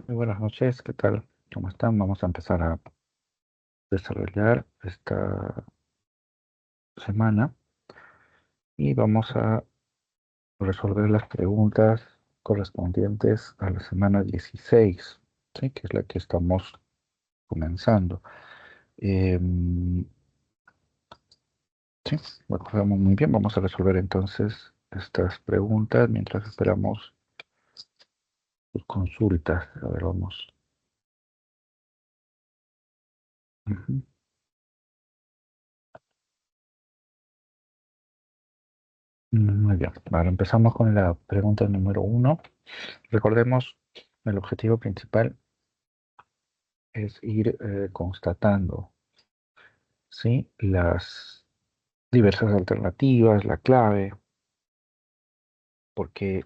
Muy buenas noches, ¿qué tal? ¿Cómo están? Vamos a empezar a desarrollar esta semana y vamos a resolver las preguntas correspondientes a la semana 16, ¿sí? Que es la que estamos comenzando. Sí, lo recordamos muy bien. Vamos a resolver entonces estas preguntas mientras esperamos sus consultas. A ver, vamos. Ujú. Muy bien. Ahora empezamos con la pregunta número 1. Recordemos el objetivo principal es ir constatando, ¿sí? Las diversas alternativas, la clave, porque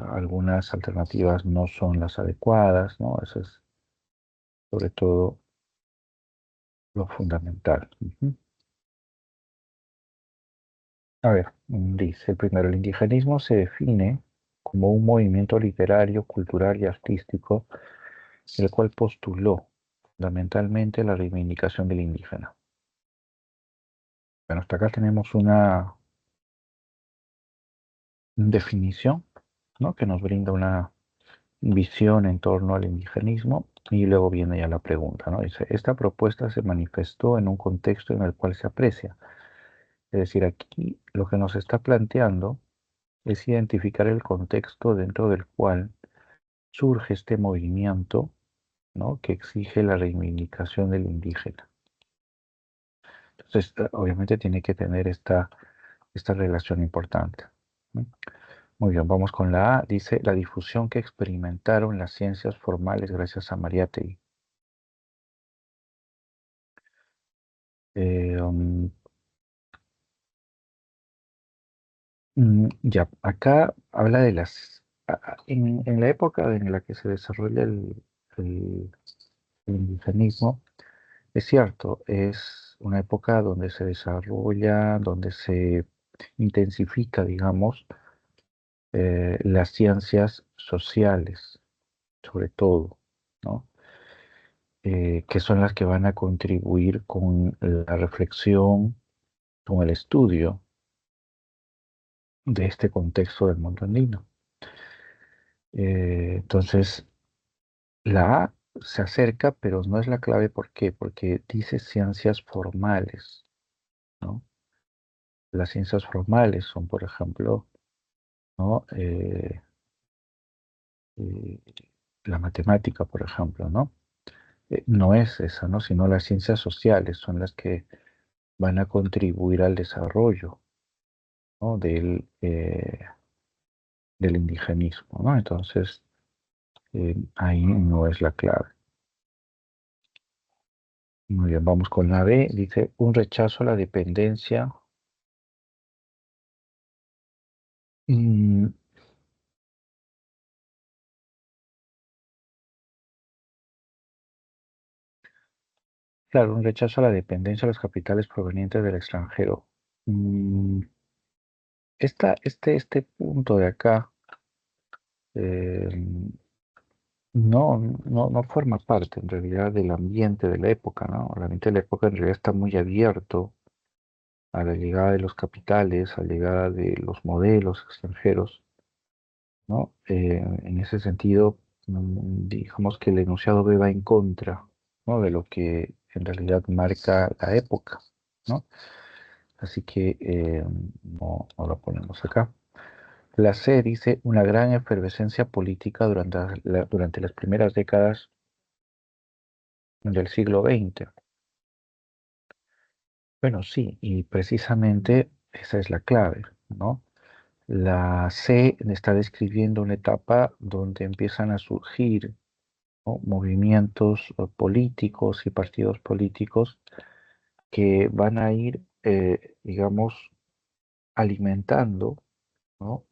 algunas alternativas no son las adecuadas, ¿no? Eso es sobre todo lo fundamental. Ujú. A ver, dice el primero, el indigenismo se define como un movimiento literario, cultural y artístico, el cual postuló fundamentalmente la reivindicación del indígena. Bueno, hasta acá tenemos una definición, ¿no? Que nos brinda una visión en torno al indigenismo y luego viene ya la pregunta, ¿no? Dice, esta propuesta se manifestó en un contexto en el cual se aprecia. Es decir, aquí lo que nos está planteando es identificar el contexto dentro del cual surge este movimiento, ¿no? Que exige la reivindicación del indígena. Entonces, obviamente tiene que tener esta relación importante, ¿no? Muy bien, vamos con la A. Dice, la difusión que experimentaron las ciencias formales gracias a Mariátegui. Eh, um, ya, acá habla de en la época en la que se desarrolla el- el indigenismo, es cierto, es una época donde se desarrolla, donde se intensifica, digamos, las ciencias sociales, sobre todo, ¿no? Que son las que van a contribuir con la reflexión, con el estudio de este contexto del mundo andino. Entonces, la A se acerca, pero no es la clave. ¿Por qué? Porque dice ciencias formales, ¿no? Las ciencias formales son, por ejemplo, ¿no? Eh, la matemática, por ejemplo, ¿no? No es esa, ¿no? Sino las ciencias sociales son las que van a contribuir al desarrollo, ¿no? Del indigenismo, ¿no? Entonces, ahí no es la clave. Muy bien, vamos con la B. Dice, un rechazo a la dependencia. Mm, claro, un rechazo a la dependencia de los capitales provenientes del extranjero. Mm, este punto de acá eh, no forma parte en realidad del ambiente de la época, ¿no? El ambiente de la época en realidad está muy abierto a la llegada de los capitales, a la llegada de los modelos extranjeros, ¿no? En ese sentido, digamos que el enunciado B va en contra, ¿no? De lo que en realidad marca la época, ¿no? Así que no lo ponemos acá. La C dice una gran efervescencia política durante las primeras décadas del siglo XX. Bueno, sí, y precisamente esa es la clave, ¿no? La C está describiendo una etapa donde empiezan a surgir, ¿no? Movimientos políticos y partidos políticos que van a ir, digamos, alimentando, ¿no?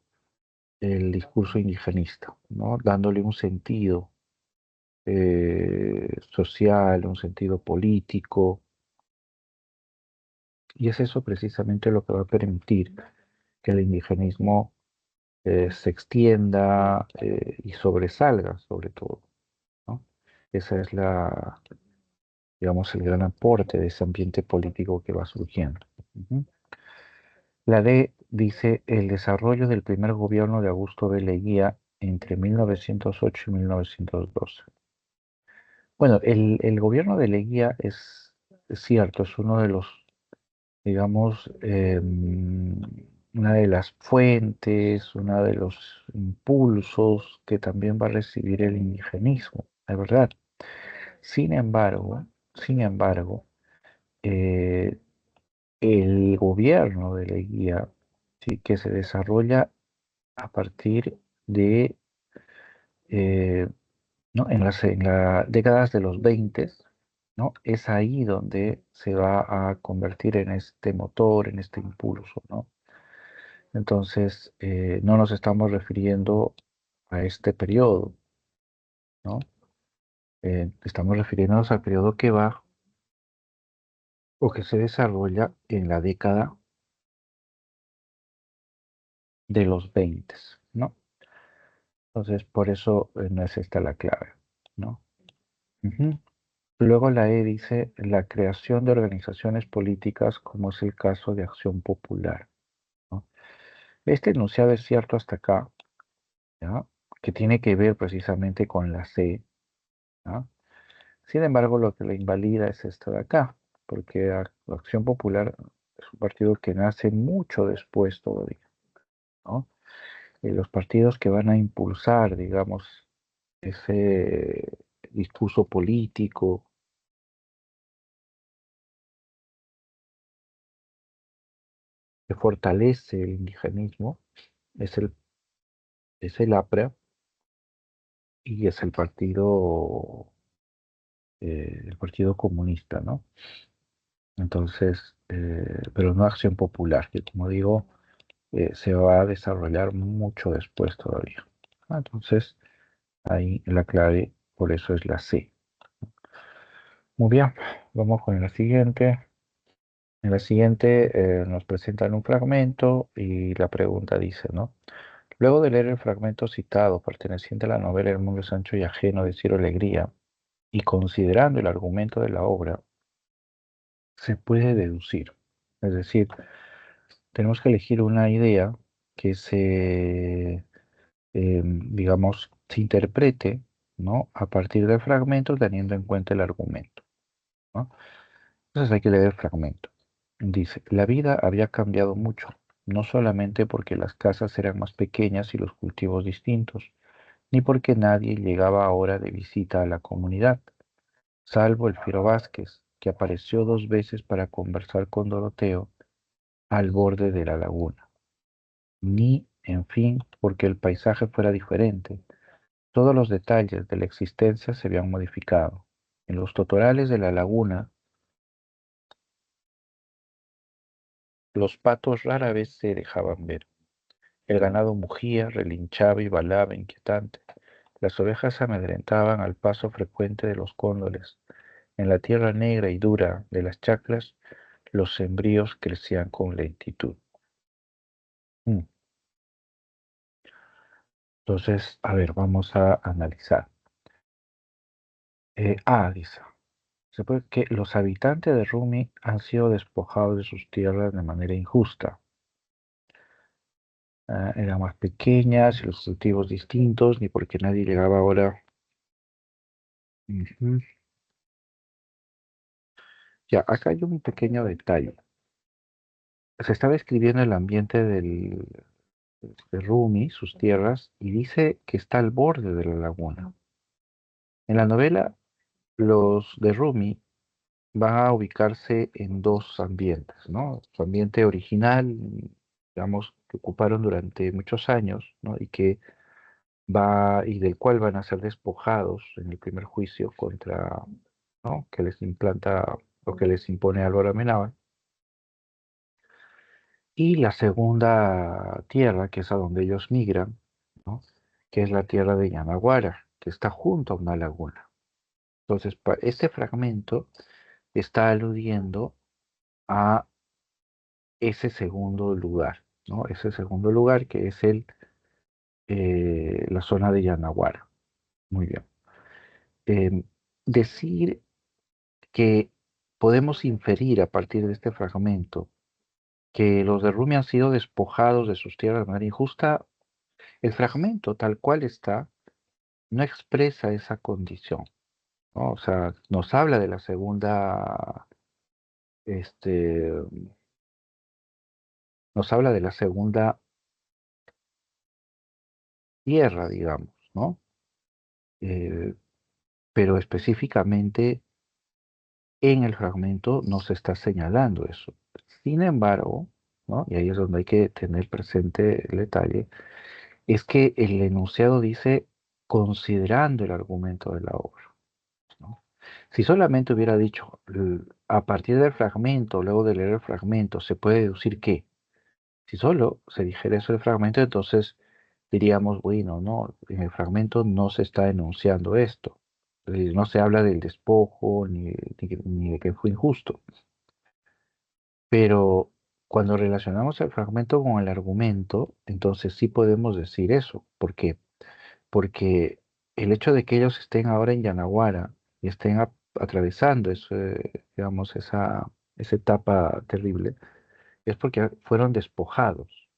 El discurso indigenista, ¿no? Dándole un sentido social, un sentido político, y es eso precisamente lo que va a permitir que el indigenismo se extienda y sobresalga, sobre todo, ¿no? Esa es digamos, el gran aporte de ese ambiente político que va surgiendo. Ujú. La D dice el desarrollo del primer gobierno de Augusto B. Leguía entre 1908 y 1912. Bueno, el gobierno de Leguía es cierto, es uno de los, digamos, una de las fuentes, uno de los impulsos que también va a recibir el indigenismo, es verdad. Sin embargo, sin embargo, eh, el gobierno de Leguía, sí, que se desarrolla a partir de, eh, ¿no? En las décadas de los 20, ¿no? Es ahí donde se va a convertir en este motor, en este impulso, ¿no? Entonces, no nos estamos refiriendo a este periodo, ¿no? Estamos refiriéndonos al periodo que va o que se desarrolla en la década de los 20, ¿no? Entonces, por eso no es esta la clave, ¿no? Ujú. Luego la E dice la creación de organizaciones políticas como es el caso de Acción Popular, ¿no? Este enunciado es cierto hasta acá, ¿ya? Que tiene que ver precisamente con la C, ¿ya? Sin embargo, lo que la invalida es esto de acá, porque Acción Popular es un partido que nace mucho después todavía, ¿no? Los partidos que van a impulsar, digamos, ese discurso político que fortalece el indigenismo es el APRA y es el partido comunista, ¿no? Entonces, pero no Acción Popular, que como digo, se va a desarrollar mucho después todavía. Entonces, ahí la clave, por eso es la C. Muy bien, vamos con la siguiente. En la siguiente nos presentan un fragmento y la pregunta dice, ¿no? Luego de leer el fragmento citado, perteneciente a la novela El mundo es ancho y ajeno de Ciro Alegría, y considerando el argumento de la obra, se puede deducir. Es decir, tenemos que elegir una idea que digamos, se interprete, ¿no? A partir del fragmento, teniendo en cuenta el argumento, ¿no? Entonces hay que leer el fragmento. Dice, la vida había cambiado mucho, no solamente porque las casas eran más pequeñas y los cultivos distintos, ni porque nadie llegaba ahora de visita a la comunidad, salvo el Firo Vázquez, que apareció 2 veces para conversar con Doroteo al borde de la laguna, ni, en fin, porque el paisaje fuera diferente. Todos los detalles de la existencia se habían modificado. En los totorales de la laguna, los patos rara vez se dejaban ver. El ganado mugía, relinchaba y balaba inquietante. Las ovejas se amedrentaban al paso frecuente de los cóndores. En la tierra negra y dura de las chacras, los sembríos crecían con lentitud. Mm. Entonces, a ver, vamos a analizar. Dice, se puede que los habitantes de Rumi han sido despojados de sus tierras de manera injusta. Eran más pequeñas y los cultivos distintos, ni porque nadie llegaba ahora. Ujú. Ya, acá hay un pequeño detalle. Se está describiendo el ambiente de Rumi, sus tierras, y dice que está al borde de la laguna. En la novela, los de Rumi van a ubicarse en dos ambientes, ¿no? Su ambiente original, digamos, que ocuparon durante muchos años, ¿no? Y del cual van a ser despojados en el primer juicio contra, ¿no? Que les implanta o que les impone Álvaro Amenábar. Y la segunda tierra, que es a donde ellos migran, ¿no? Que es la tierra de Yanaguara, que está junto a una laguna. Entonces, este fragmento está aludiendo a ese segundo lugar, ¿no? Ese segundo lugar que es la zona de Yanaguara. Muy bien. decir que podemos inferir a partir de este fragmento que los de Rumi han sido despojados de sus tierras de manera injusta, el fragmento tal cual está no expresa esa condición, ¿no? O sea, nos habla de la segunda, este, nos habla de la segunda tierra, digamos, ¿no? Eh, pero específicamente en el fragmento no se está señalando eso. Sin embargo, ¿no? Y ahí es donde hay que tener presente el detalle, es que el enunciado dice considerando el argumento de la obra, ¿no? Si solamente hubiera dicho a partir del fragmento, luego de leer el fragmento, se puede deducir que, si solo se dijera eso del fragmento, entonces diríamos, bueno, no, en el fragmento no se está enunciando esto. Es decir, no se habla del despojo ni de que fue injusto. Pero cuando relacionamos el fragmento con el argumento, entonces sí podemos decir eso. ¿Por qué? Porque el hecho de que ellos estén ahora en Yanaguara y estén atravesando digamos, esa etapa terrible, es porque fueron despojados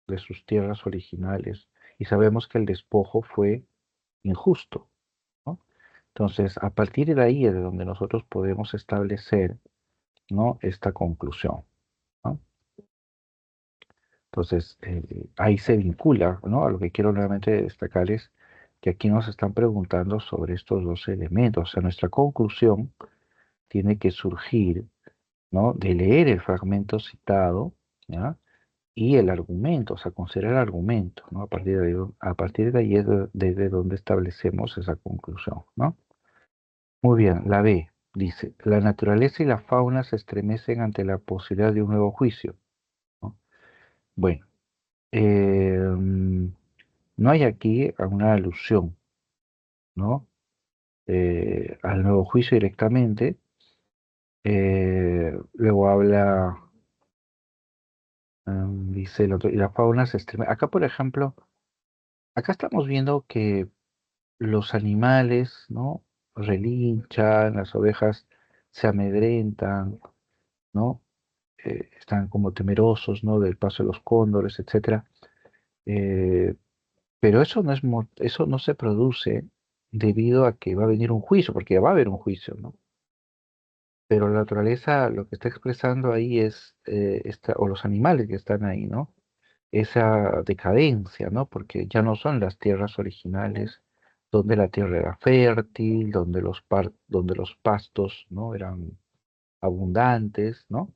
de sus tierras originales y sabemos que el despojo fue injusto, ¿no? Entonces, a partir de ahí es de donde nosotros podemos establecer, ¿no? Esta conclusión, ¿no? Entonces, ahí se vincula, ¿no? A lo que quiero nuevamente destacar es que aquí nos están preguntando sobre estos dos elementos. O sea, nuestra conclusión tiene que surgir, ¿no? De leer el fragmento citado, ¿ya? Y el argumento, o sea, considerar el argumento, ¿no? A partir de ahí es desde donde establecemos esa conclusión, ¿no? Muy bien, la B dice, la naturaleza y la fauna se estremecen ante la posibilidad de un nuevo juicio, ¿no? Bueno, no hay aquí una alusión, ¿no? Al nuevo juicio directamente. Luego habla, dice el otro, y la fauna se estremece. Acá, por ejemplo, acá estamos viendo que los animales, ¿no? Relinchan, las ovejas se amedrentan, ¿no? Están como temerosos, ¿no? Del paso de los cóndores, etcétera. Eh, pero eso no se produce debido a que va a venir un juicio, porque ya va a haber un juicio, ¿no? Pero la naturaleza lo que está expresando ahí es, o los animales que están ahí, ¿no? Esa decadencia, ¿no? Porque ya no son las tierras originales donde la tierra era fértil, donde los pastos, ¿no? Eran abundantes, ¿no?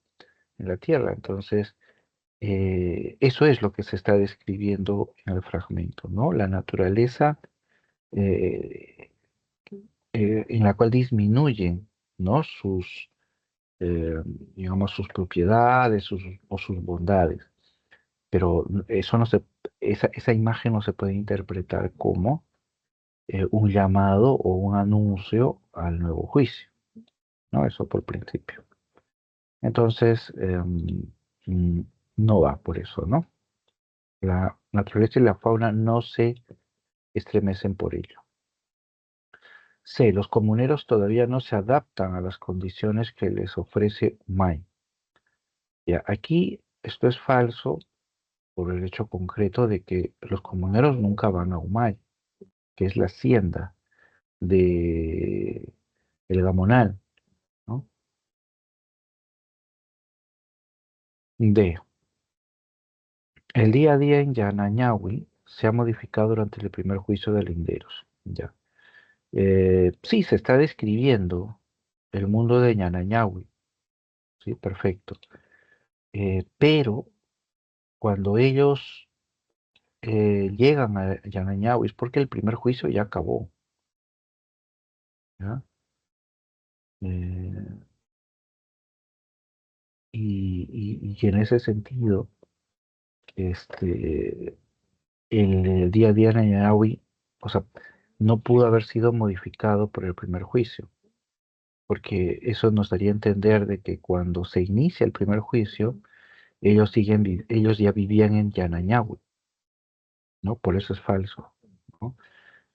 En la tierra. Entonces, eso es lo que se está describiendo en el fragmento, ¿no? La naturaleza eh, en la cual disminuyen, ¿no? Eh, digamos, sus propiedades o sus bondades. Pero esa imagen no se puede interpretar como un llamado o un anuncio al nuevo juicio, ¿no? Eso por principio. Entonces, mm, no va por eso, ¿no? La naturaleza y la fauna no se estremecen por ello. C. Los comuneros todavía no se adaptan a las condiciones que les ofrece May. Ya, aquí esto es falso por el hecho concreto de que los comuneros nunca van a Humay, que es la hacienda de el Gamonal, ¿no? D. El día a día en Yanañahui se ha modificado durante el primer juicio de linderos. Ya. Sí, se está describiendo el mundo de Yanañahui, sí, perfecto. Pero cuando ellos llegan a Yanañahui es porque el primer juicio ya acabó, ¿ya? Eh, y en ese sentido, este, el día a día en Añawi, o sea, no pudo haber sido modificado por el primer juicio, porque eso nos daría a entender de que cuando se inicia el primer juicio, ellos ya vivían en Yanañahui, ¿no? Por eso es falso, ¿no?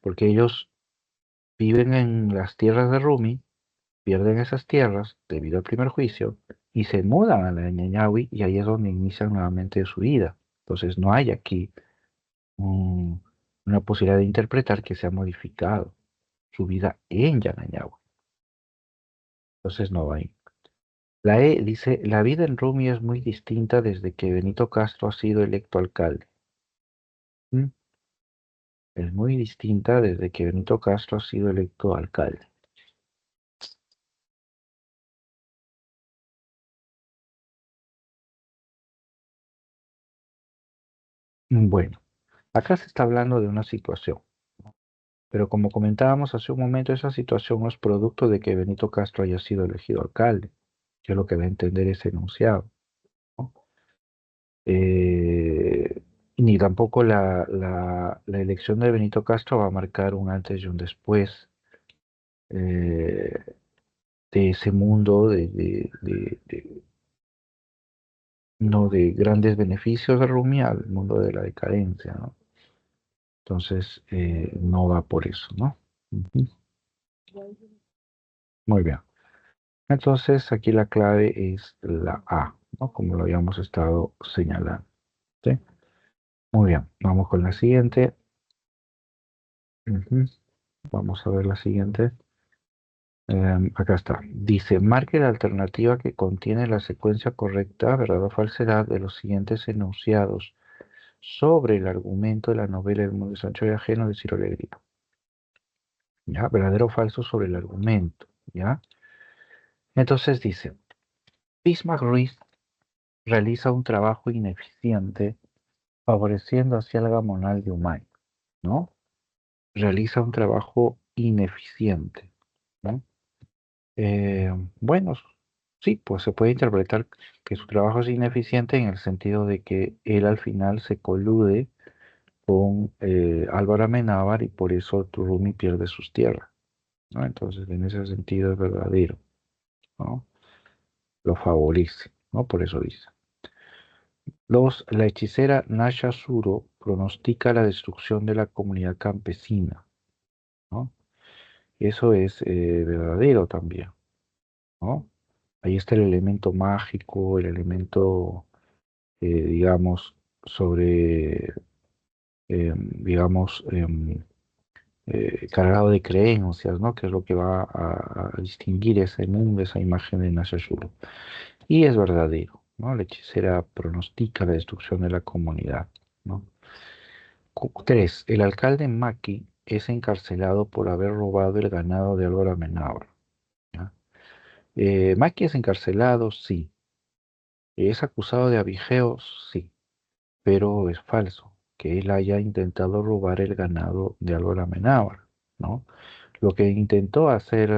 Porque ellos viven en las tierras de Rumi, pierden esas tierras debido al primer juicio y se mudan a la Ñañahui y ahí es donde inician nuevamente su vida. Entonces no hay aquí un- una posibilidad de interpretar que se ha modificado su vida en Ñañahui. Entonces no va ahí. La E dice, la vida en Rumi es muy distinta desde que Benito Castro ha sido electo alcalde. ¿Mm? Es muy distinta desde que Benito Castro ha sido electo alcalde. Bueno, acá se está hablando de una situación, pero como comentábamos hace un momento, esa situación no es producto de que Benito Castro haya sido elegido alcalde, que es lo que va a entender ese enunciado, ¿no? Eh, Ni tampoco la elección de Benito Castro va a marcar un antes y un después eh, de ese mundo no de grandes beneficios de Rumi al mundo de la decadencia, ¿no? Entonces, no va por eso, ¿no? Ujú. Muy bien. Entonces, aquí la clave es la A, ¿no? Como lo habíamos estado señalando. ¿Sí? Muy bien. Vamos con la siguiente. Ujú. Vamos a ver la siguiente. Acá está. Dice, marque la alternativa que contiene la secuencia correcta, verdad o falsedad, de los siguientes enunciados sobre el argumento de la novela El mundo de Sancho y ajeno de Ciro Alegría. ¿Ya? Verdadero o falso sobre el argumento. ¿Ya? Entonces dice, Bismarck Ruiz realiza un trabajo ineficiente favoreciendo así al gamonal de Humay, ¿no? Realiza un trabajo ineficiente, ¿no? Eh, bueno, sí, pues se puede interpretar que su trabajo es ineficiente en el sentido de que él al final se colude con Álvaro Amenábar y por eso Turumi pierde sus tierras, ¿no? Entonces, en ese sentido es verdadero, ¿no? Lo favorece, ¿no? Por eso dice. La hechicera Nasha Suro pronostica la destrucción de la comunidad campesina, ¿no? Eso es verdadero también, ¿no? Ahí está el elemento mágico, el elemento, digamos, sobre, digamos, cargado de creencias, ¿no? Que es lo que va a distinguir ese mundo, esa imagen de Nasha Suro. Y es verdadero, ¿no? La hechicera pronostica la destrucción de la comunidad, ¿no? 3. El alcalde Maki es encarcelado por haber robado el ganado de Álvaro Amenábar. ¿Ya? Maki es encarcelado, sí. Es acusado de abigeos, sí. Pero es falso que él haya intentado robar el ganado de Álvaro Amenábar, ¿no? Lo que intentó hacer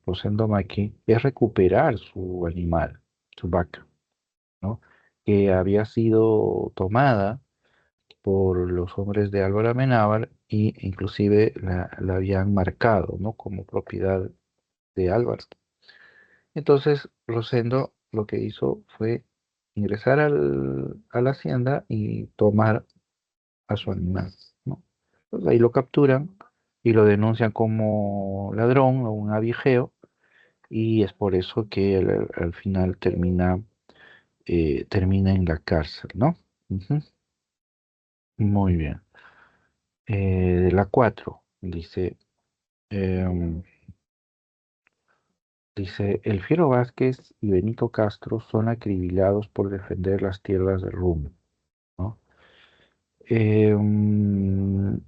Rosendo Maki, es recuperar su animal, su vaca, ¿no? Que había sido tomada por los hombres de Álvaro Amenábar y inclusive la habían marcado, ¿no? Como propiedad de Álvaro. Entonces Rosendo lo que hizo fue ingresar a la hacienda y tomar a su animal, ¿no? Entonces ahí lo capturan y lo denuncian como ladrón o un abigeo y es por eso que él al final termina en la cárcel, ¿no? Ujú. Muy bien. La 4 dice, em, el Fiero Vázquez y Benito Castro son acribilados por defender las tierras de Rum, ¿no? Em,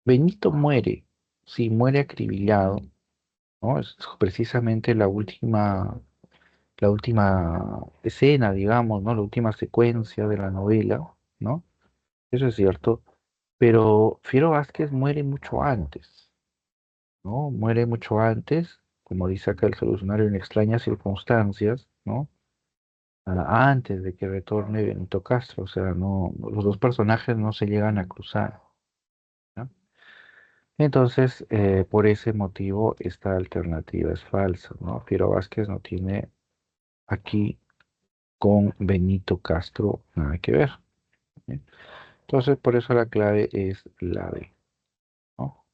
Benito muere, sí, muere acribillado, ¿no? Es precisamente la última escena, digamos, ¿no? La última secuencia de la novela, ¿no? Eso es cierto, pero Fiero Vázquez muere mucho antes, ¿no? Muere mucho antes, como dice acá el solucionario, en extrañas circunstancias, ¿no? Antes de que retorne Benito Castro, o sea, no, los dos personajes no se llegan a cruzar, ¿no? Entonces, por ese motivo, esta alternativa es falsa, ¿no? Piero Vázquez no tiene aquí con Benito Castro nada que ver, ¿sí? Entonces, por eso la clave es la B, ¿no?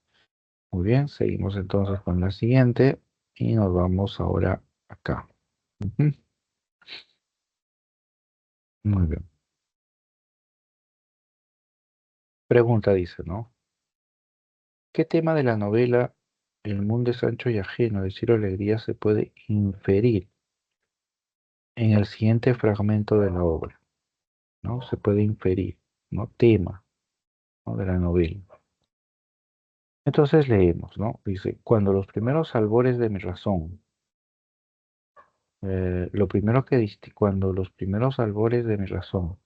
Muy bien, seguimos entonces con la siguiente y nos vamos ahora acá. Ujú. Muy bien. Pregunta dice, ¿no? ¿Qué tema de la novela El mundo es ancho y ajeno de Ciro Alegría se puede inferir en el siguiente fragmento de la obra? ¿No? Se puede inferir, ¿no? Tema, ¿no? De la novela. Entonces leemos, ¿no? Dice, cuando los primeros albores de mi razón, cuando los primeros albores de mi razón,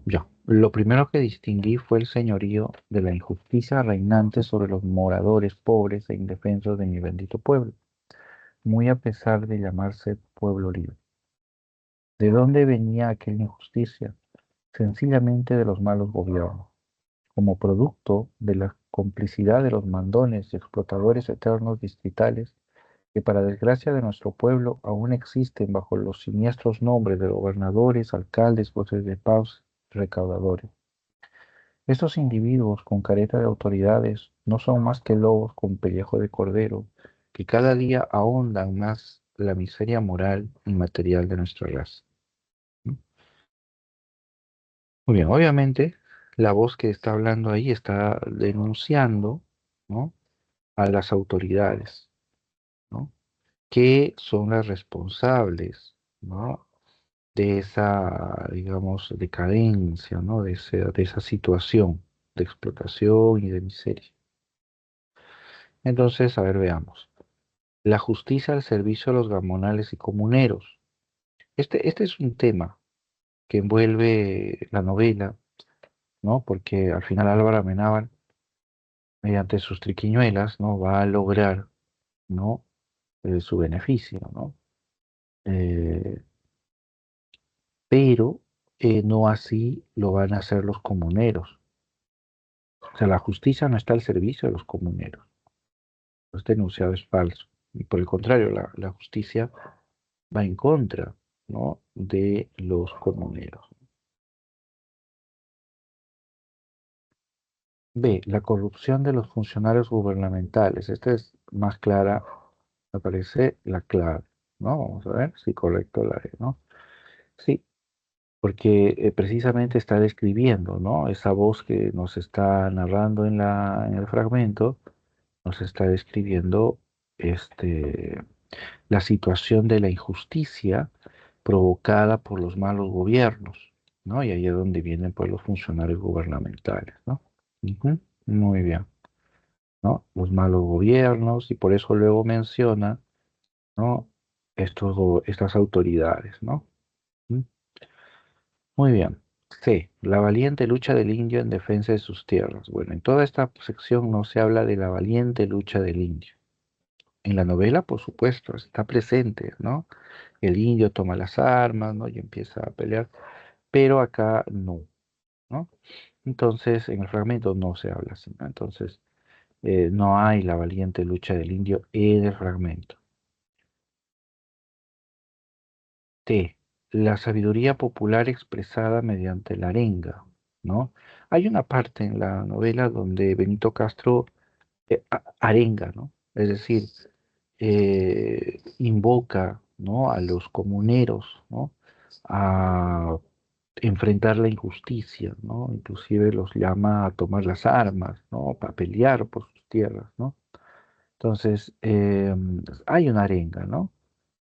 ya, lo primero que distinguí fue el señorío de la injusticia reinante sobre los moradores pobres e indefensos de mi bendito pueblo, muy a pesar de llamarse pueblo libre. ¿De dónde venía aquella injusticia? Sencillamente de los malos gobiernos, como producto de la complicidad de los mandones y explotadores eternos distritales que para desgracia de nuestro pueblo aún existen bajo los siniestros nombres de gobernadores, alcaldes, jueces de paz, recaudadores. Estos individuos con careta de autoridades no son más que lobos con pellejo de cordero, que cada día ahondan más la miseria moral y material de nuestra raza, ¿no? Muy bien, obviamente la voz que está hablando ahí está denunciando, ¿no? A las autoridades, ¿no? Que son las responsables, ¿no? De esa, digamos, decadencia, ¿no? De esa situación de explotación y de miseria. Entonces, a ver, veamos. La justicia al servicio de los gamonales y comuneros. Este es un tema que envuelve la novela, ¿no? Porque al final Álvaro Amenábar, mediante sus triquiñuelas, ¿no? Va a lograr, ¿no? Su beneficio, ¿no? Eh, pero no así lo van a hacer los comuneros. O sea, la justicia no está al servicio de los comuneros. Este enunciado es falso. Y por el contrario, la justicia va en contra, ¿no? De los comuneros. B. La corrupción de los funcionarios gubernamentales. Esta es más clara, me parece la clave, ¿no? Vamos a ver si correcto la E, ¿no? Sí, porque precisamente está describiendo, ¿no? Esa voz que nos está narrando en el fragmento, nos está describiendo este, la situación de la injusticia provocada por los malos gobiernos, ¿no? Y ahí es donde vienen pues los funcionarios gubernamentales, ¿no? Ujú. Muy bien, ¿no? Los malos gobiernos y por eso luego menciona, ¿no? Estas autoridades, ¿no? ¿Mm? Muy bien. C. La valiente lucha del indio en defensa de sus tierras. Bueno, en toda esta sección no se habla de la valiente lucha del indio. En la novela, por supuesto, está presente, ¿no? El indio toma las armas, ¿no? Y empieza a pelear, pero acá no, ¿no? Entonces, en el fragmento no se habla así, ¿no? Entonces, no hay la valiente lucha del indio en el fragmento. T. La sabiduría popular expresada mediante la arenga, ¿no? Hay una parte en la novela donde Benito Castro arenga, ¿no? Es decir, invoca, ¿no? A los comuneros, ¿no? A enfrentar la injusticia, ¿no? Inclusive los llama a tomar las armas, ¿no? Para pelear por sus tierras, ¿no? Entonces, hay una arenga, ¿no?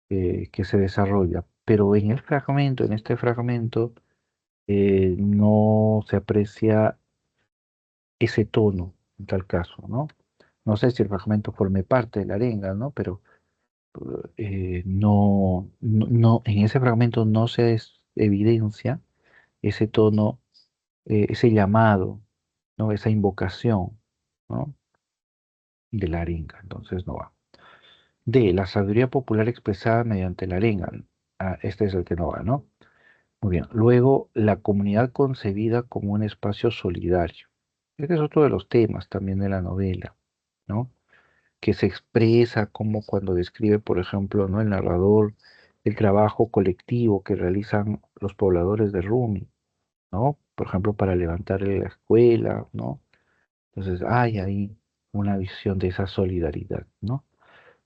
Que se desarrolla, pero en el fragmento, en este fragmento, no se aprecia ese tono en tal caso, ¿no? No sé si el fragmento forme parte de la arenga, ¿no? Pero en ese fragmento no se evidencia ese tono, ese llamado, ¿no? Esa invocación, ¿no? De la arenga, entonces no va. D, la sabiduría popular expresada mediante la arenga. Ah, este es el que no va, ¿no? Muy bien. Luego, la comunidad concebida como un espacio solidario. Este es otro de los temas también de la novela, ¿no? Que se expresa como cuando describe, por ejemplo, ¿no? El narrador, el trabajo colectivo que realizan los pobladores de Rumi. ¿no? Por ejemplo, para levantar la escuela, ¿no? Entonces hay ahí una visión de esa solidaridad, ¿no?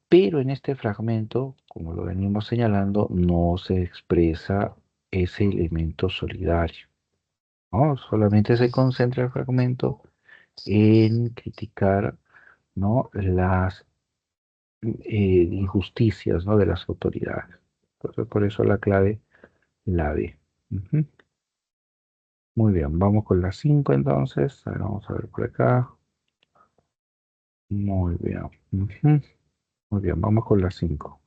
Pero en este fragmento, como lo venimos señalando, no se expresa ese elemento solidario, ¿no? Solamente se concentra el fragmento en criticar, ¿no? Las injusticias, ¿no? De las autoridades. Entonces, por eso la clave la B. Ujú. Muy bien, vamos con la 5 entonces. A ver, vamos a ver por acá. Muy bien. Ujú. Muy bien, vamos con la 5.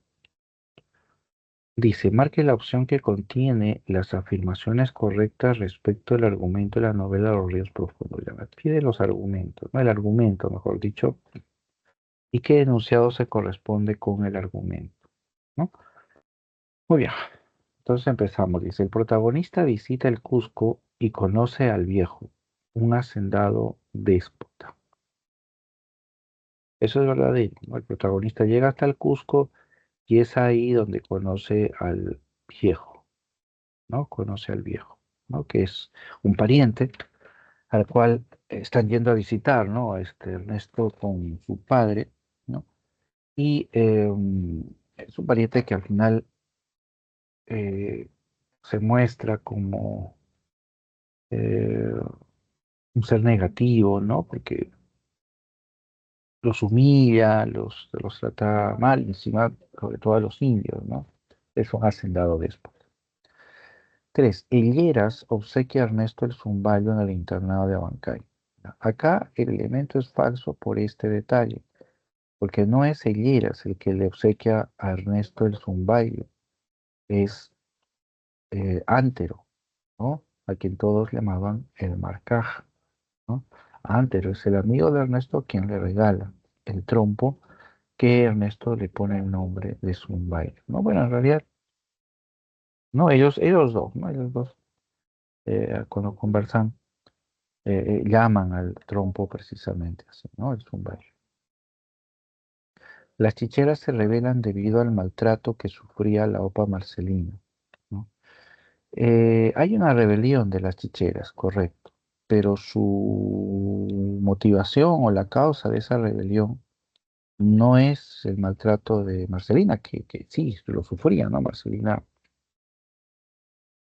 Dice, marque la opción que contiene las afirmaciones correctas respecto al argumento de la novela Los Ríos Profundos. Ya me pide los argumentos, no el argumento, mejor dicho, y qué enunciado se corresponde con el argumento, ¿no? Muy bien, entonces empezamos. Dice, el protagonista visita el Cusco y conoce al viejo, un hacendado déspota. Eso es verdadero, ¿no? El protagonista llega hasta el Cusco y es ahí donde conoce al viejo, ¿no? Conoce al viejo, ¿no? Que es un pariente al cual están yendo a visitar, ¿no? Ernesto con su padre, ¿no? Y es un pariente que al final eh, se muestra como eh, un ser negativo, ¿no? Porque los humilla, los trata mal, encima, sobre todo a los indios, ¿no? Es un hacendado déspota. 3. Higueras obsequia a Ernesto el Zumbayo en el internado de Abancay. Acá el elemento es falso por este detalle, porque no es Higueras el que le obsequia a Ernesto el Zumbayo, es Antero, ¿no? A quien todos le llamaban el Marcaja, ¿no? Antero es el amigo de Ernesto quien le regala el trompo que Ernesto le pone el nombre de Zumbayo, ¿no? Bueno, en realidad, no, ellos dos, ¿no? Ellos dos, cuando conversan, llaman al trompo precisamente así, ¿no? El Zumbayo. Las chicheras se rebelan debido al maltrato que sufría la opa Marcelina, ¿no? Hay una rebelión de las chicheras, correcto, pero su motivación o la causa de esa rebelión no es el maltrato de Marcelina, que sí, lo sufría, ¿no? Marcelina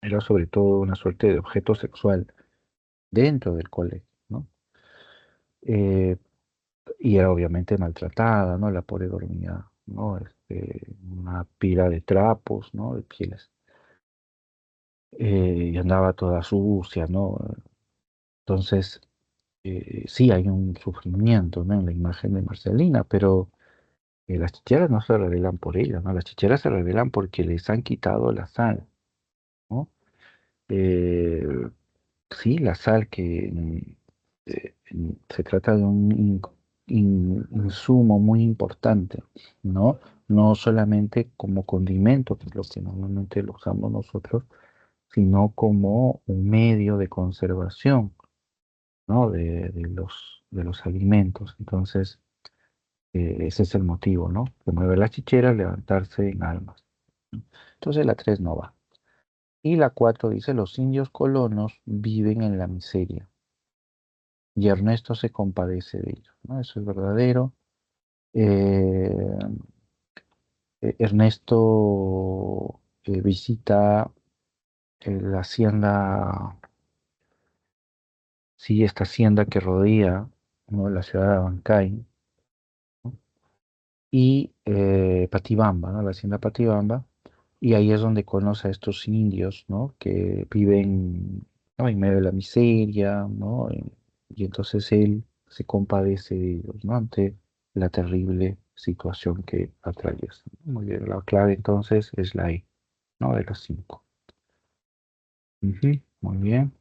era sobre todo una suerte de objeto sexual dentro del colegio, ¿no? Eh, y era obviamente maltratada, ¿no? La pobre dormía, ¿no? Una pila de trapos, ¿no? De pieles. Y andaba toda sucia, ¿no? Entonces, sí hay un sufrimiento, ¿no? En la imagen de Marcelina, pero las chicheras no se rebelan por ella, ¿no? Las chicheras se rebelan porque les han quitado la sal, ¿no? Eh, sí, la sal que se trata de un insumo muy importante, ¿no? No solamente como condimento, que es lo que normalmente lo usamos nosotros, sino como un medio de conservación, ¿no? De los alimentos. Entonces, ese es el motivo, ¿no? Que mueve las chicheras, levantarse en almas, ¿no? Entonces la 3 no va. Y la 4 dice, los indios colonos viven en la miseria y Ernesto se compadece de ellos, ¿no? Eso es verdadero. Eh, Ernesto visita la hacienda, sí, esta hacienda que rodea, ¿no? La ciudad de Abancay, ¿no? Y Patibamba, ¿no? La hacienda Patibamba, y ahí es donde conoce a estos indios, ¿no? Que viven, ¿no? En medio de la miseria, ¿no? Y entonces él se compadece de ellos, ¿no? Ante la terrible situación que atraviesan. Muy bien, la clave entonces es la E, ¿no? De las 5. Ujú, muy bien,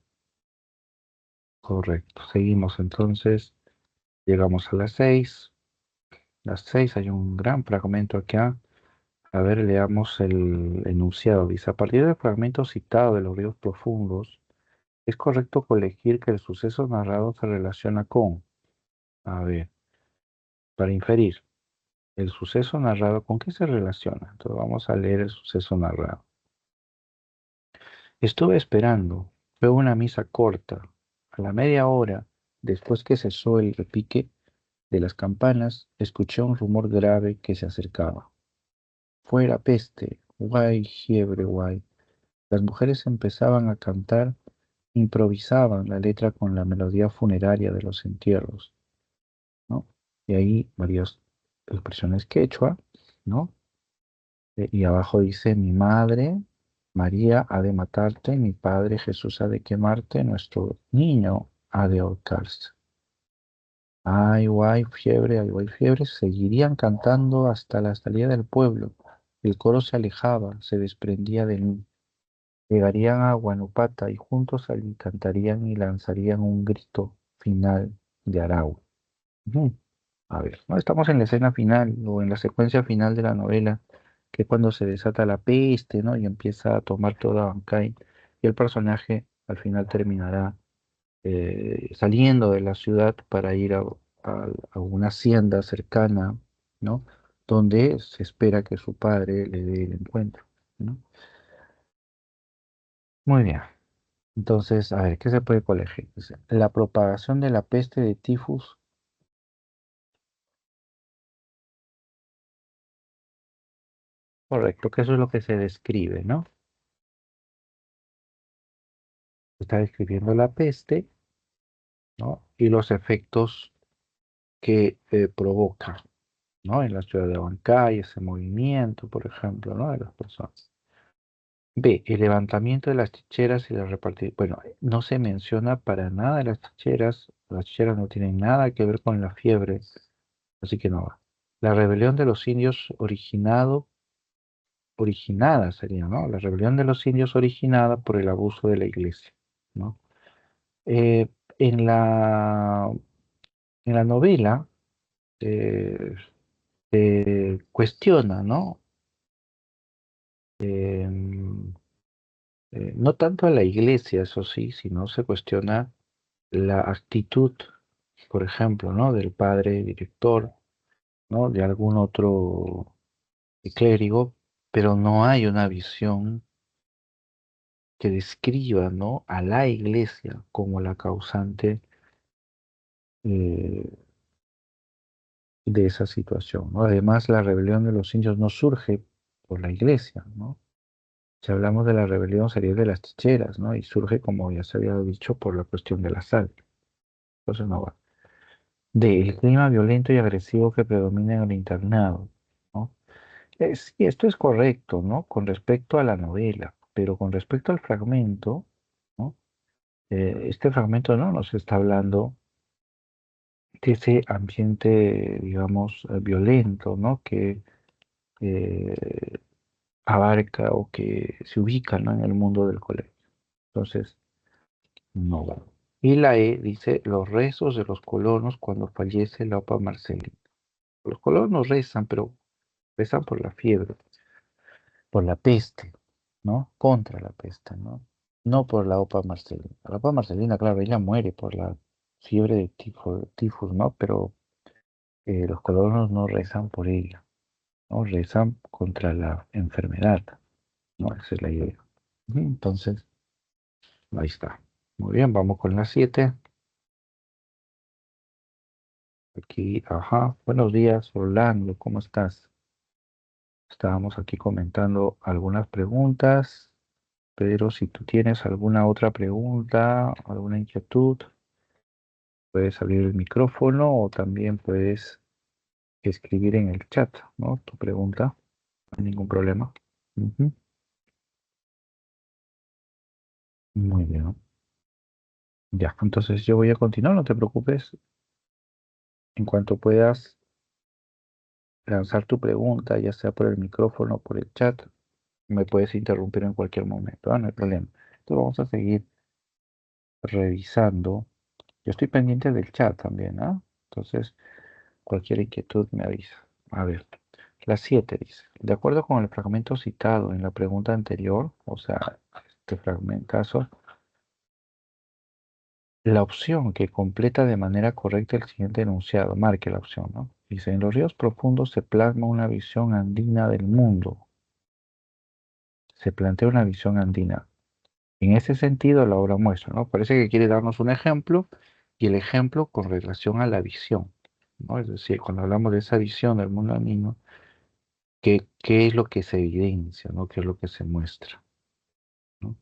correcto. Seguimos entonces, llegamos a las 6. Las 6 hay un gran fragmento acá. A ver, leamos el enunciado. Dice, a partir del fragmento citado de los ríos profundos, es correcto colegir que el suceso narrado se relaciona con, a ver, para inferir, el suceso narrado, ¿con qué se relaciona? Entonces vamos a leer el suceso narrado. Estuve esperando. Fue una misa corta. A la media hora, después que cesó el repique de las campanas, escuché un rumor grave que se acercaba. Fuera peste, guay, fiebre, guay. Las mujeres empezaban a cantar, improvisaban la letra con la melodía funeraria de los entierros, ¿no? Y ahí varias expresiones quechua, ¿no? Y abajo dice, mi madre, María, ha de matarte, mi padre, Jesús, ha de quemarte, nuestro niño ha de ahorcarse. Ay, guay, fiebre, seguirían cantando hasta la salida del pueblo. El coro se alejaba, se desprendía de mí. Llegarían a Guanupata y juntos allí cantarían y lanzarían un grito final de Aragua. Ujú. A ver, no estamos en la escena final o en la secuencia final de la novela, que es cuando se desata la peste, ¿no? Y empieza a tomar toda Abancay y el personaje al final terminará saliendo de la ciudad para ir a una hacienda cercana, ¿no? Donde se espera que su padre le dé el encuentro, ¿no? Muy bien. Entonces, a ver, ¿qué se puede colegir? Dice, la propagación de la peste de tifus, correcto, que eso es lo que se describe, ¿no? Está describiendo la peste, ¿no? Y los efectos que provoca, ¿no? En la ciudad de Huancay, ese movimiento, por ejemplo, ¿no? De las personas. B, el levantamiento de las chicheras y la repartición. Bueno, no se menciona para nada las chicheras no tienen nada que ver con la fiebre, así que no va. La rebelión de los indios originada sería, ¿no? La rebelión de los indios originada por el abuso de la iglesia, ¿no? Eh, en en la novela eh, cuestiona, ¿no? Em, no tanto a la iglesia, eso sí, sino se cuestiona la actitud, por ejemplo, ¿no? Del padre director, ¿no? De algún otro clérigo, pero no hay una visión que describa, ¿no? A la iglesia como la causante eh, de esa situación, ¿no? Además, la rebelión de los indios no surge por la iglesia, ¿no? Si hablamos de la rebelión sería de las chicheras, ¿no? Y surge, como ya se había dicho, por la cuestión de la sal. Entonces no va. D, el clima violento y agresivo que predomina en el internado, ¿no? Sí, esto es correcto, ¿no? Con respecto a la novela, pero con respecto al fragmento, ¿no? Este fragmento no nos está hablando de ese ambiente, digamos, violento, ¿no? Que eh, abarca o que se ubica, ¿no? En el mundo del colegio. Entonces, no va. Y la E dice los rezos de los colonos cuando fallece la Opa Marcelina. Los colonos rezan, pero rezan por la fiebre, por la peste, ¿no? Contra la peste, ¿no? No por la Opa Marcelina. La Opa Marcelina, claro, ella muere por la fiebre de tifus, ¿no? Pero los colonos no rezan por ella, ¿no? Rezan contra la enfermedad, ¿no? Esa es la idea. Ujú. Entonces, ahí está. Muy bien, vamos con la 7. Aquí, ajá. Buenos días, Orlando, ¿cómo estás? Estábamos aquí comentando algunas preguntas, pero si tú tienes alguna otra pregunta, alguna inquietud, puedes abrir el micrófono o también puedes escribir en el chat, ¿no? Tu pregunta, no hay ningún problema. Ujú. Muy bien. Ya, entonces yo voy a continuar, no te preocupes. En cuanto puedas lanzar tu pregunta, ya sea por el micrófono o por el chat, me puedes interrumpir en cualquier momento, no hay problema. Entonces vamos a seguir revisando. Yo estoy pendiente del chat también, ¿ah? Entonces, cualquier inquietud me avisa. A ver, la 7 dice, de acuerdo con el fragmento citado en la pregunta anterior, o sea, este fragmentazo, la opción que completa de manera correcta el siguiente enunciado, marque la opción, ¿no? Dice, en los ríos profundos se plasma una visión andina del mundo. Se plantea una visión andina. En ese sentido, la obra muestra, ¿no? Parece que quiere darnos un ejemplo y el ejemplo con relación a la visión, ¿no? Es decir, cuando hablamos de esa visión del mundo andino, ¿qué es lo que se evidencia, ¿no? ¿Qué es lo que se muestra, ¿no?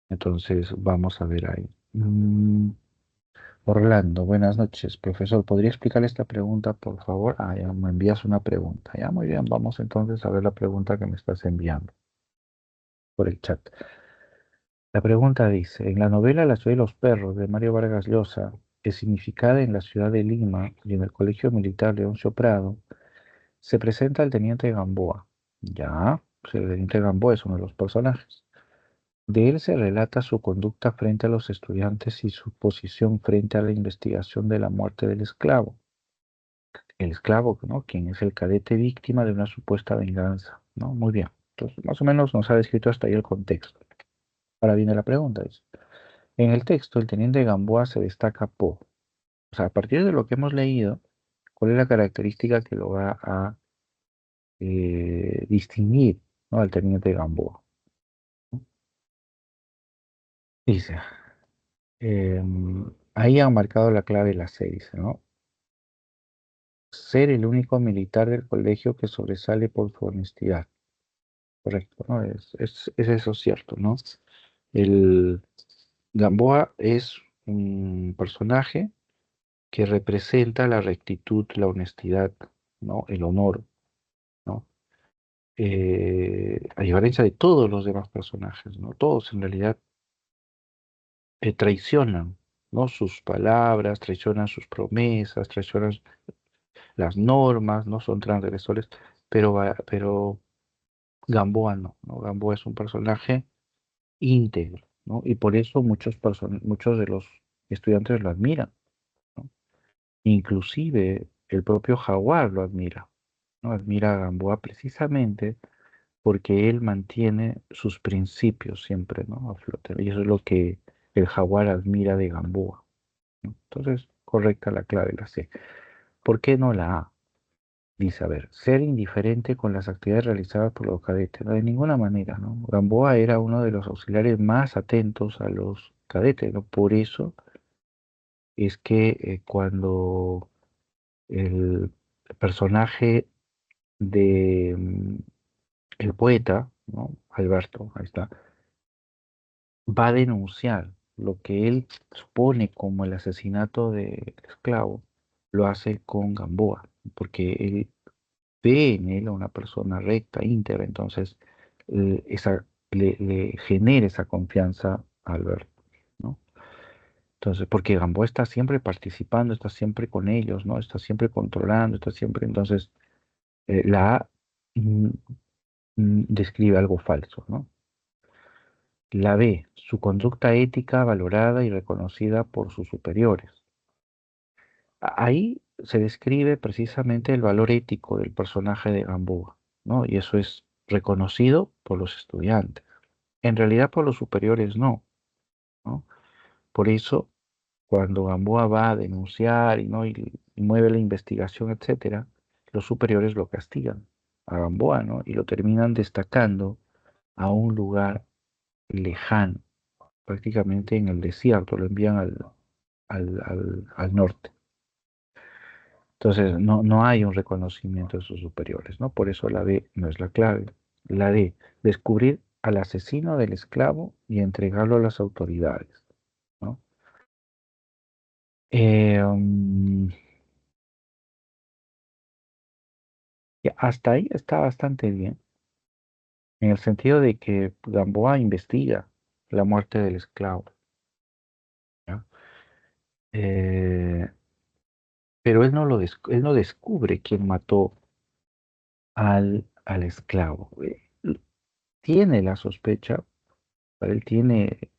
Entonces, vamos a ver ahí. Orlando, buenas noches. Profesor, ¿podría explicar esta pregunta, por favor? Ah, ya me envías una pregunta. Ya, muy bien. Vamos entonces a ver la pregunta que me estás enviando por el chat. La pregunta dice, en la novela La ciudad de los perros de Mario Vargas Llosa, significada en la ciudad de Lima y en el Colegio Militar Leoncio Prado, se presenta el teniente Gamboa. Ya, pues el teniente Gamboa es uno de los personajes. De él se relata su conducta frente a los estudiantes y su posición frente a la investigación de la muerte del esclavo. El esclavo, ¿no? Quien es el cadete víctima de una supuesta venganza, ¿no? Muy bien. Entonces, más o menos nos ha descrito hasta ahí el contexto. Ahora viene la pregunta, dice. En el texto, el teniente Gamboa se destaca por, o sea, a partir de lo que hemos leído, ¿cuál es la característica que lo va a distinguir, ¿no? Al teniente Gamboa? Dice, ahí han marcado la clave de la serie, dice, ¿no? Ser el único militar del colegio que sobresale por su honestidad. Correcto, ¿no? Es eso cierto, ¿no? El Gamboa es un personaje que representa la rectitud, la honestidad, ¿no? El honor, ¿no? A diferencia de todos los demás personajes, ¿no? Todos en realidad traicionan, ¿no? Sus palabras, traicionan sus promesas, traicionan las normas, no son transgresores, pero Gamboa no, ¿no? Gamboa es un personaje íntegro, ¿no? Y por eso muchos de los estudiantes lo admiran, ¿no? Inclusive el propio Jaguar lo admira, ¿no? Admira a Gamboa precisamente porque él mantiene sus principios siempre, ¿no? A flote. Y eso es lo que el Jaguar admira de Gamboa, ¿no? Entonces, correcta la clave, la C. ¿Por qué no la A? Dice, a ver, ser indiferente con las actividades realizadas por los cadetes. No, de ninguna manera, ¿no? Gamboa era uno de los auxiliares más atentos a los cadetes, ¿no? Por eso es que cuando el personaje de el poeta, ¿no? Alberto, ahí está, va a denunciar lo que él supone como el asesinato del esclavo, lo hace con Gamboa, porque él ve en él a una persona recta, íntegra, entonces le genera esa confianza a Alberto, ¿no? Entonces, porque Gamboa está siempre participando, está siempre con ellos, ¿no? Está siempre controlando, está siempre, entonces, la A mm, describe algo falso, ¿no? La B, su conducta ética valorada y reconocida por sus superiores. Ahí se describe precisamente el valor ético del personaje de Gamboa, ¿no? Y eso es reconocido por los estudiantes. En realidad por los superiores no, ¿no? Por eso, cuando Gamboa va a denunciar y mueve la investigación, etcétera, los superiores lo castigan a Gamboa, ¿no? Y lo terminan destacando a un lugar lejano, prácticamente en el desierto, lo envían al norte. Entonces, no hay un reconocimiento de sus superiores, ¿no? Por eso la B no es la clave. La D, descubrir al asesino del esclavo y entregarlo a las autoridades, ¿no? Eh, um, Hasta ahí está bastante bien, en el sentido de que Gamboa investiga la muerte del esclavo, ¿ya? Eh, pero él no descubre quién mató al esclavo. Tiene la sospecha, él tiene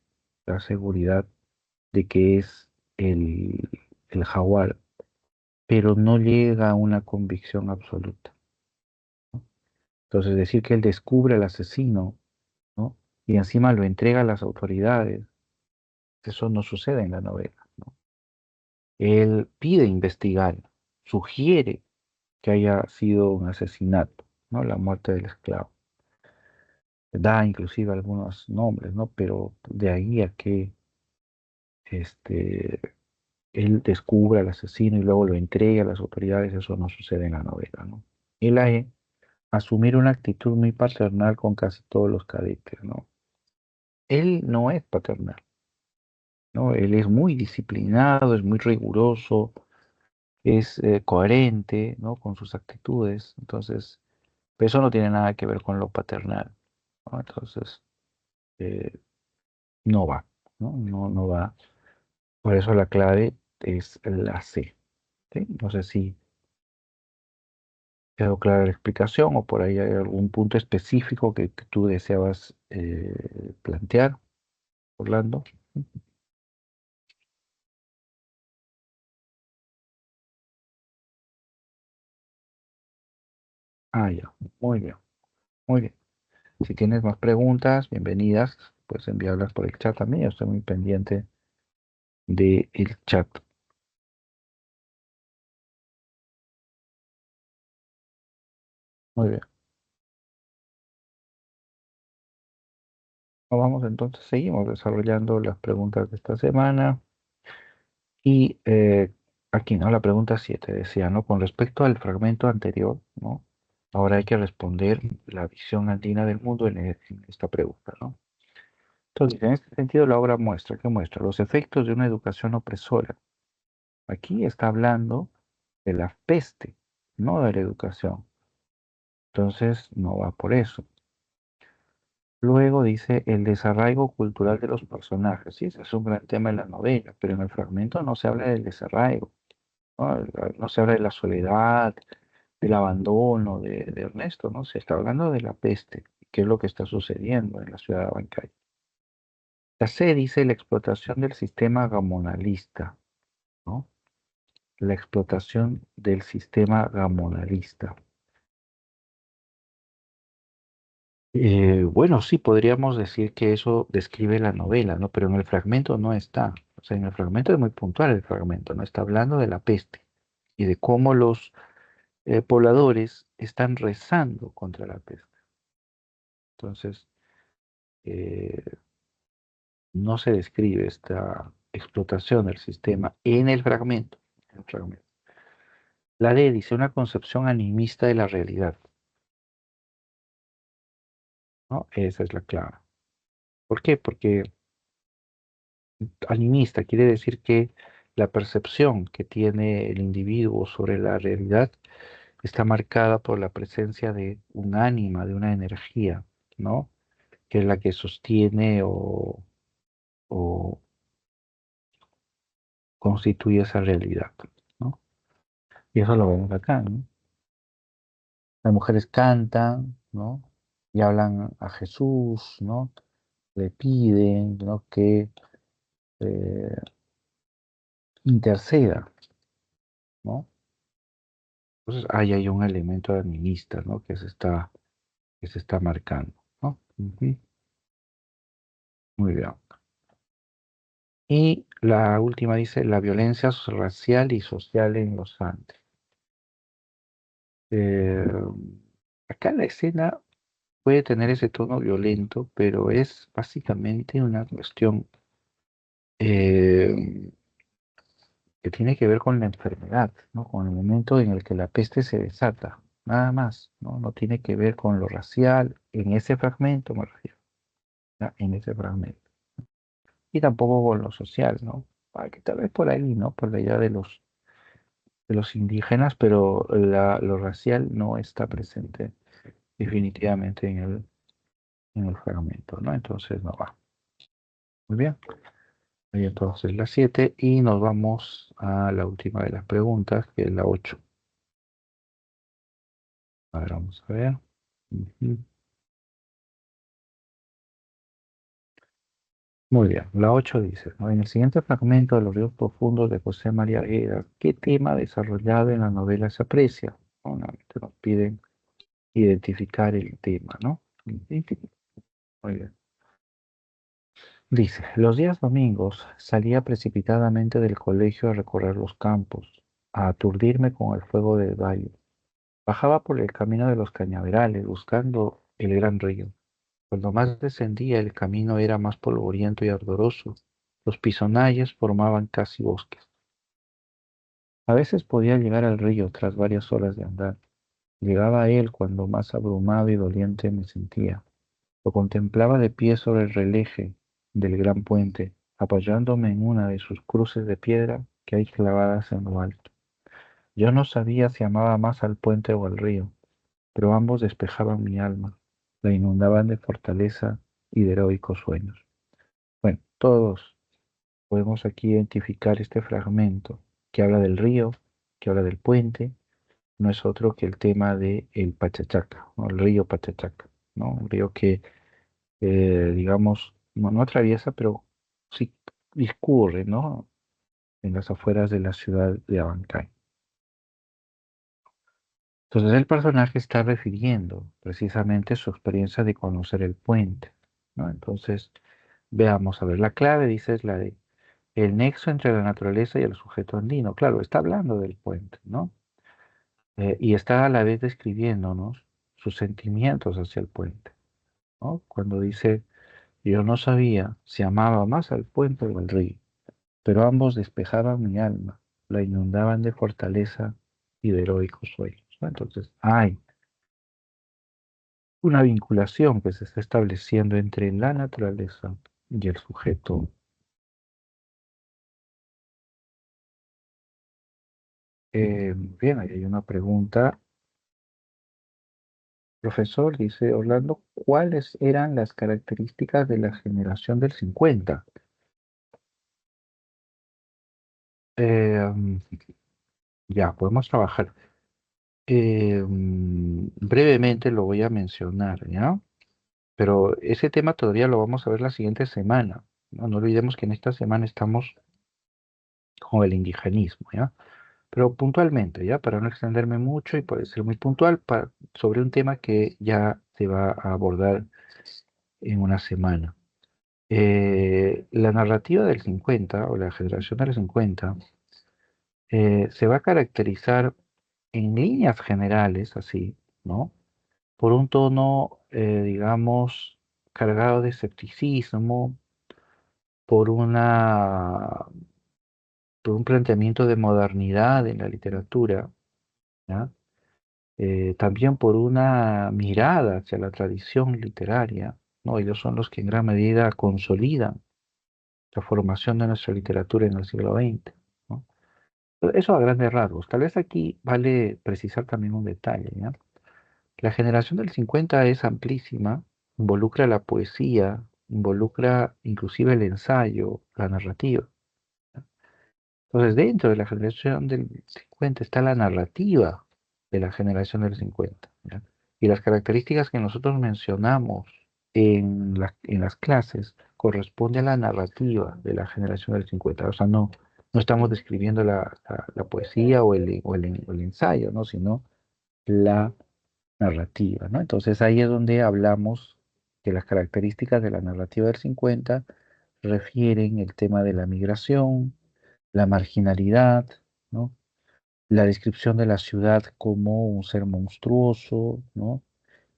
la seguridad de que es el, el jaguar, pero no llega a una convicción absoluta, ¿no? Entonces, decir que él descubre al asesino, ¿no? Y encima lo entrega a las autoridades, eso no sucede en la novela, ¿no? Él pide investigar, sugiere que haya sido un asesinato, ¿no? La muerte del esclavo. Da inclusive algunos nombres, ¿no? Pero de ahí a que este, él descubra al asesino y luego lo entregue a las autoridades, eso no sucede en la novela, ¿no? Y la E, asumir una actitud muy paternal con casi todos los cadetes, ¿no? Él no es paternal, ¿no? Él es muy disciplinado, es muy riguroso, es coherente, ¿no? Con sus actitudes, entonces, pero eso no tiene nada que ver con lo paternal, ¿no? Entonces, eh, no va, ¿no? No, no va. Por eso la clave es la C, ¿sí? No sé si quedó clara la explicación o por ahí hay algún punto específico que tú deseabas plantear, Orlando. Ah, ya, muy bien, muy bien. Si tienes más preguntas, bienvenidas, puedes enviarlas por el chat también. Yo estoy muy pendiente del chat. Muy bien. Vamos entonces, seguimos desarrollando las preguntas de esta semana. Y aquí, ¿no? La pregunta 7 decía, ¿no? Con respecto al fragmento anterior, ¿no? Ahora hay que responder la visión andina del mundo en esta pregunta, ¿no? Entonces, en este sentido, la obra muestra, ¿qué muestra? Los efectos de una educación opresora. Aquí está hablando de la peste, no de la educación. Entonces, no va por eso. Luego dice el desarraigo cultural de los personajes. Sí, ese es un gran tema en la novela, pero en el fragmento no se habla del desarraigo, ¿no? No se habla de la soledad, del abandono de Ernesto, ¿no? Se está hablando de la peste, qué es lo que está sucediendo en la ciudad de Abancay. La C dice la explotación del sistema gamonalista, ¿no? La explotación del sistema gamonalista. Bueno, sí, podríamos decir que eso describe la novela, ¿no? Pero en el fragmento no está. O sea, en el fragmento es muy puntual el fragmento, ¿no? Está hablando de la peste y de cómo los pobladores están rezando contra la peste. Entonces, eh, no se describe esta explotación del sistema en el fragmento. En el fragmento. La D dice una concepción animista de la realidad, ¿no? Esa es la clave. ¿Por qué? Porque animista quiere decir que la percepción que tiene el individuo sobre la realidad está marcada por la presencia de un ánima, de una energía, ¿no? Que es la que sostiene o constituye esa realidad, ¿no? Y eso lo vemos acá, ¿no? Las mujeres cantan, ¿no? Y hablan a Jesús, ¿no? Le piden, ¿no? Que eh, interceda, ¿no? Entonces ahí hay un elemento animista, ¿no? Que se está marcando, ¿no? Ujú. Muy bien. Y la última dice la violencia racial y social en los Andes. Eh, acá la escena puede tener ese tono violento, pero es básicamente una cuestión eh, que tiene que ver con la enfermedad, ¿no? Con el momento en el que la peste se desata, nada más, ¿no? No tiene que ver con lo racial, en ese fragmento me refiero, ¿ya? En ese fragmento. Y tampoco con lo social, ¿no? Que tal vez por ahí, ¿no? Por allá de los indígenas, pero lo racial no está presente definitivamente en el fragmento, ¿no? Entonces no va. Muy bien. Ahí entonces la 7 y nos vamos a la última de las preguntas, que es la 8. A ver, vamos a ver. Ujú. Muy bien, la 8 dice, ¿no? En el siguiente fragmento de Los ríos profundos de José María Guerra, ¿qué tema desarrollado en la novela se aprecia? Nuevamente nos piden identificar el tema, ¿no? Ujú. Muy bien. Dice, los días domingos salía precipitadamente del colegio a recorrer los campos, a aturdirme con el fuego del valle. Bajaba por el camino de los cañaverales buscando el gran río. Cuando más descendía, el camino era más polvoriento y ardoroso. Los pisonayes formaban casi bosques. A veces podía llegar al río tras varias horas de andar. Llegaba a él cuando más abrumado y doliente me sentía. Lo contemplaba de pie sobre el releje del gran puente, apoyándome en una de sus cruces de piedra que hay clavadas en lo alto. Yo no sabía si amaba más al puente o al río, pero ambos despejaban mi alma, la inundaban de fortaleza y de heroicos sueños. Bueno, todos podemos aquí identificar este fragmento que habla del río, que habla del puente, no es otro que el tema de el Pachachaca, ¿no? El río Pachachaca, ¿no? Un río que, digamos, no atraviesa, pero sí discurre, ¿no? En las afueras de la ciudad de Abancay. Entonces el personaje está refiriendo precisamente su experiencia de conocer el puente, ¿no? Entonces, veamos, a ver, la clave, dice, es la de el nexo entre la naturaleza y el sujeto andino. Claro, está hablando del puente, ¿no? Y está a la vez describiéndonos sus sentimientos hacia el puente, ¿no? Cuando dice, yo no sabía si amaba más al puente o al río, pero ambos despejaban mi alma, la inundaban de fortaleza y de heroicos sueños, ¿no? Entonces, hay una vinculación que se está estableciendo entre la naturaleza y el sujeto. Bien, ahí hay una pregunta. Profesor, dice Orlando, ¿cuáles eran las características de la generación del 50? Eh, ya, podemos trabajar. Brevemente lo voy a mencionar, ¿ya? Pero ese tema todavía lo vamos a ver la siguiente semana, ¿no? No olvidemos que en esta semana estamos con el indigenismo, ¿ya? Pero puntualmente, ¿ya? Para no extenderme mucho y poder ser muy puntual sobre un tema que ya se va a abordar en una semana. La narrativa del 50 o la generación del 50 se va a caracterizar en líneas generales, así, ¿no? Por un tono, digamos, cargado de escepticismo, por una, por un planteamiento de modernidad en la literatura, ¿ya? También por una mirada hacia la tradición literaria, ¿no? Ellos son los que en gran medida consolidan la formación de nuestra literatura en el siglo XX, ¿no? Eso a grandes rasgos. Tal vez aquí vale precisar también un detalle, ¿ya? La generación del 50 es amplísima, involucra la poesía, involucra inclusive el ensayo, la narrativa. Entonces, dentro de la generación del 50 está la narrativa de la generación del 50, ¿ya? Y las características que nosotros mencionamos en las clases corresponde a la narrativa de la generación del 50. O sea, no estamos describiendo la poesía o el ensayo, ¿no? Sino la narrativa, ¿no? Entonces ahí es donde hablamos que las características de la narrativa del 50 refieren el tema de la migración, la marginalidad, ¿no? La descripción de la ciudad como un ser monstruoso, ¿no?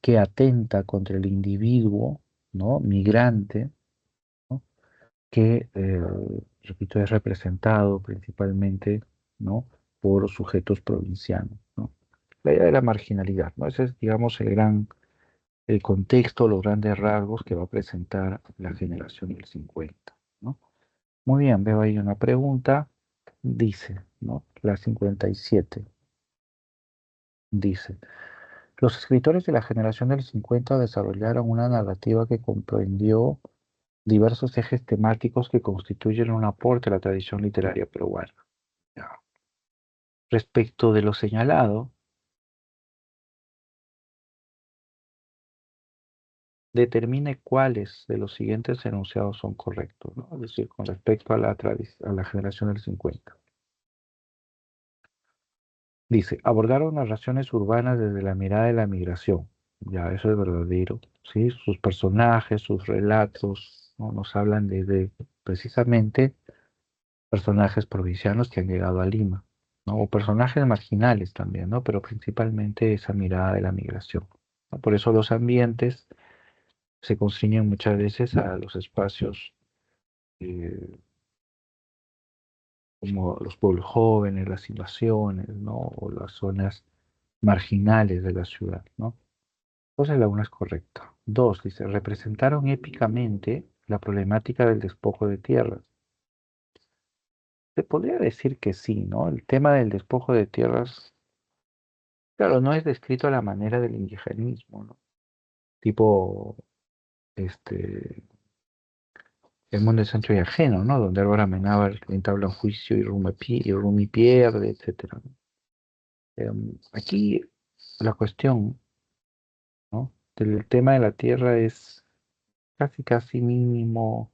Que atenta contra el individuo, ¿no? Migrante, ¿no? Que, repito, es representado principalmente, ¿no? Por sujetos provincianos, ¿no? La idea de la marginalidad, ¿no? Ese es, digamos, el contexto, los grandes rasgos que va a presentar la generación del 50, ¿no? Muy bien, veo ahí una pregunta. Dice, ¿no? La 57 dice, los escritores de la generación del 50 desarrollaron una narrativa que comprendió diversos ejes temáticos que constituyen un aporte a la tradición literaria peruana. Ya. Respecto de lo señalado, determine cuáles de los siguientes enunciados son correctos, ¿no? Es decir, con respecto a a la generación del 50. Dice, abordaron narraciones urbanas desde la mirada de la migración. Ya, eso es verdadero, ¿sí? Sus personajes, sus relatos, ¿no? Nos hablan de precisamente personajes provincianos que han llegado a Lima, ¿no? O personajes marginales también, ¿no? Pero principalmente esa mirada de la migración, ¿no? Por eso los ambientes se constriñen muchas veces a los espacios eh, como los pueblos jóvenes, las invasiones, ¿no? O las zonas marginales de la ciudad, ¿no? Entonces la una es correcta. Dos, dice, representaron épicamente la problemática del despojo de tierras. Se podría decir que sí, ¿no? El tema del despojo de tierras, claro, no es descrito a la manera del indigenismo, ¿no? Tipo, este, el mundo de Sancho y ajeno, ¿no? Donde Álvaro Amenábar entabla un juicio y Rumi pierde, etcétera, ¿no? Aquí la cuestión, ¿no? Del tema de la tierra es casi mínimo,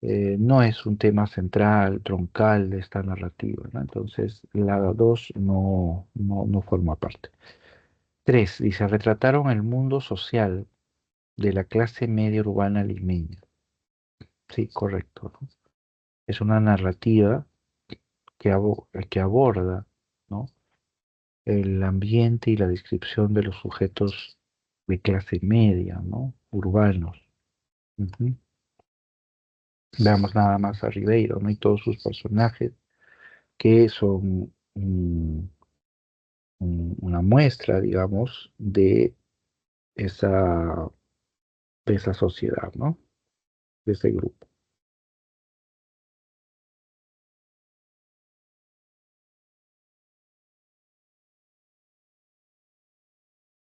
no es un tema central, troncal de esta narrativa, ¿no? Entonces, la dos no forma parte. Tres, dice, retrataron el mundo social de la clase media urbana limeña. Sí, correcto, ¿no? Es una narrativa que aborda, ¿no? El ambiente y la descripción de los sujetos de clase media, ¿no? Urbanos. Ujú. Veamos nada más a Ribeiro, ¿no? Y todos sus personajes que son una muestra, digamos, esa, de esa sociedad, ¿no? De ese grupo.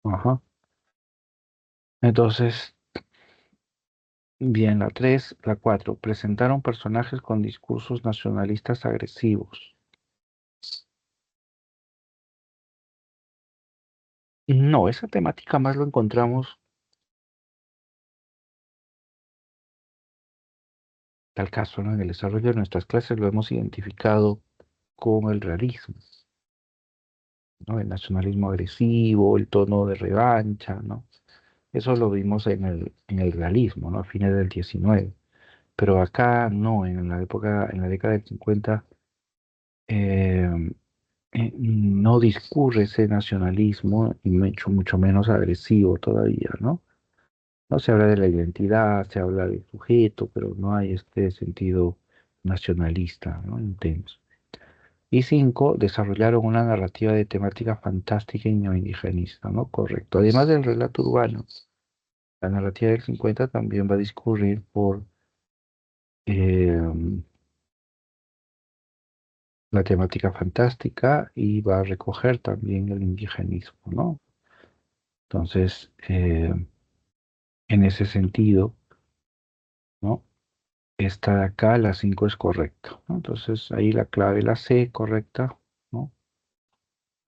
Ajá. Entonces, bien, la 3, la 4 presentaron personajes con discursos nacionalistas agresivos. No, esa temática más lo encontramos, tal caso, ¿no? En el desarrollo de nuestras clases lo hemos identificado con el realismo, ¿no? El nacionalismo agresivo, el tono de revancha, ¿no? Eso lo vimos en el realismo, ¿no? A fines del 19. Pero acá no, en la época, en la década del 50, eh, no discurre ese nacionalismo y mucho menos agresivo todavía, ¿no? No se habla de la identidad, se habla del sujeto, pero no hay este sentido nacionalista, ¿no? Intenso. Y cinco, desarrollaron una narrativa de temática fantástica y neoindigenista, ¿no? Correcto. Además del relato urbano, la narrativa del 50 también va a discurrir por eh, la temática fantástica y va a recoger también el indigenismo, ¿no? Entonces, en ese sentido, ¿no? Esta de acá, la 5 es correcta, ¿no? Entonces, ahí la clave, la C, correcta, ¿no?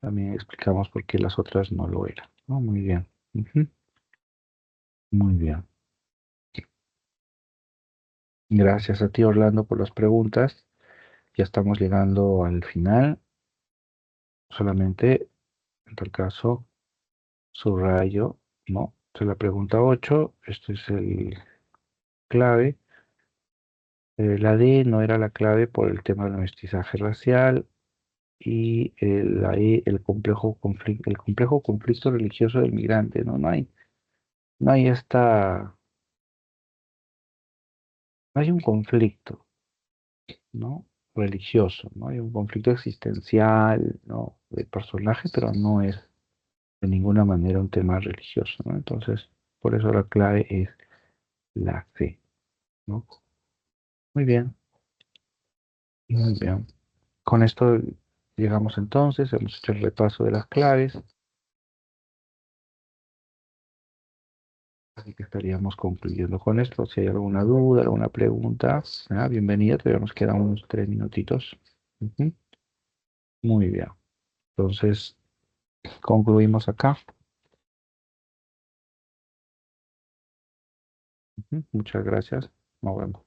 También explicamos por qué las otras no lo eran, ¿no? Muy bien. Ujú. Muy bien. Gracias a ti, Orlando, por las preguntas. Ya estamos llegando al final. Solamente, en tal caso, subrayo, ¿no? Esta es la pregunta 8. Este es el clave. La D no era la clave por el tema del mestizaje racial y la E, el complejo conflicto religioso del migrante, ¿no? No hay no hay un conflicto, ¿no? Religioso, ¿no? Hay un conflicto existencial, ¿no? Del personaje, pero no es de ninguna manera un tema religioso, ¿no? Entonces, por eso la clave es la C, ¿no? Muy bien, muy bien. Con esto llegamos entonces, hemos hecho el repaso de las claves. Así que estaríamos concluyendo con esto. Si hay alguna duda, alguna pregunta, bienvenida. Todavía nos quedan unos 3 minutitos. Ujú. Muy bien. Entonces, concluimos acá. Ujú. Muchas gracias. Nos vemos.